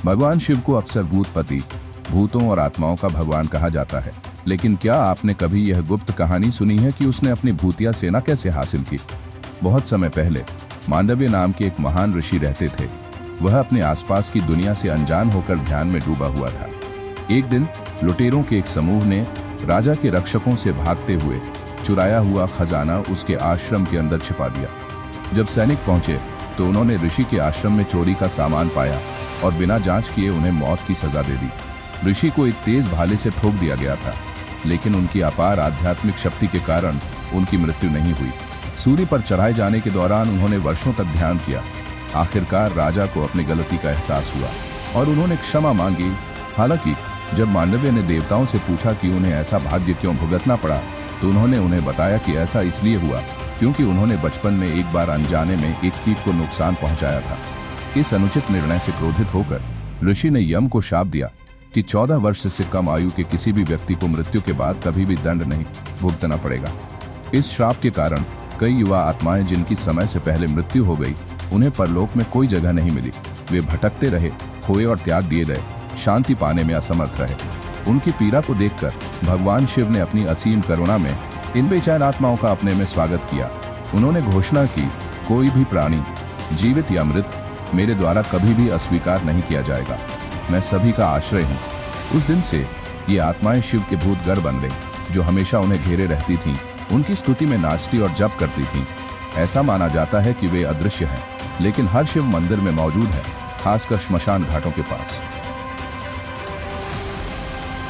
भगवान शिव को अक्सर भूतपति, भूतों और आत्माओं का भगवान कहा जाता है। लेकिन क्या आपने कभी यह गुप्त कहानी सुनी है कि उसने अपनी भूतिया सेना कैसे हासिल की? बहुत समय पहले मांडव्य नाम के एक महान ऋषि रहते थे। वह अपने आसपास की दुनिया से अनजान होकर ध्यान में डूबा हुआ था। एक दिन लुटेरों के एक समूह ने राजा के रक्षकों से भागते हुए चुराया हुआ खजाना उसके आश्रम के अंदर छिपा दिया। जब सैनिक पहुंचे तो उन्होंने ऋषि के आश्रम में चोरी का सामान पाया और बिना जांच किए उन्हें मौत की सजा दे दी। ऋषि को एक तेज भाले से ठोक दिया गया था, लेकिन उनकी अपार आध्यात्मिक शक्ति के कारण उनकी मृत्यु नहीं हुई। सूर्य पर चढ़ाए जाने के दौरान उन्होंने वर्षों तक ध्यान किया। आखिरकार राजा को अपनी गलती का एहसास हुआ और उन्होंने क्षमा मांगी। हालांकि जब मांडव्य ने देवताओं से पूछा कि उन्हें ऐसा भाग्य क्यों भुगतना पड़ा, तो उन्होंने उन्हें बताया कि ऐसा इसलिए हुआ क्योंकि उन्होंने बचपन में एक बार अनजाने में एक कीट को नुकसान पहुंचाया था। इस अनुचित निर्णय से क्रोधित होकर ऋषि ने यम को शाप दिया कि 14 वर्ष से कम आयु के किसी भी व्यक्ति को मृत्यु के बाद कभी भी दंड नहीं भुगतना पड़ेगा। इस श्राप के कारण कई युवा आत्माएं जिनकी समय से पहले मृत्यु हो गई, उन्हें परलोक में कोई जगह नहीं मिली। वे भटकते रहे, खोए और त्याग दिए गए, शांति पाने में असमर्थ रहे। उनकी पीड़ा को देखकर भगवान शिव ने अपनी असीम करुणा में इन बेचैन आत्माओं का अपने में स्वागत किया। उन्होंने घोषणा की, कोई भी प्राणी, जीवित या मृत, मेरे द्वारा कभी भी अस्वीकार नहीं किया जाएगा। मैं सभी का आश्रय हूँ। उस दिन से ये आत्माएं शिव के भूतगढ़ बन गईं, जो हमेशा उन्हें घेरे रहती थीं, उनकी स्तुति में नाचती और जप करती थीं। ऐसा माना जाता है कि वे अदृश्य हैं, लेकिन हर शिव मंदिर में मौजूद है, खासकर श्मशान घाटों के पास।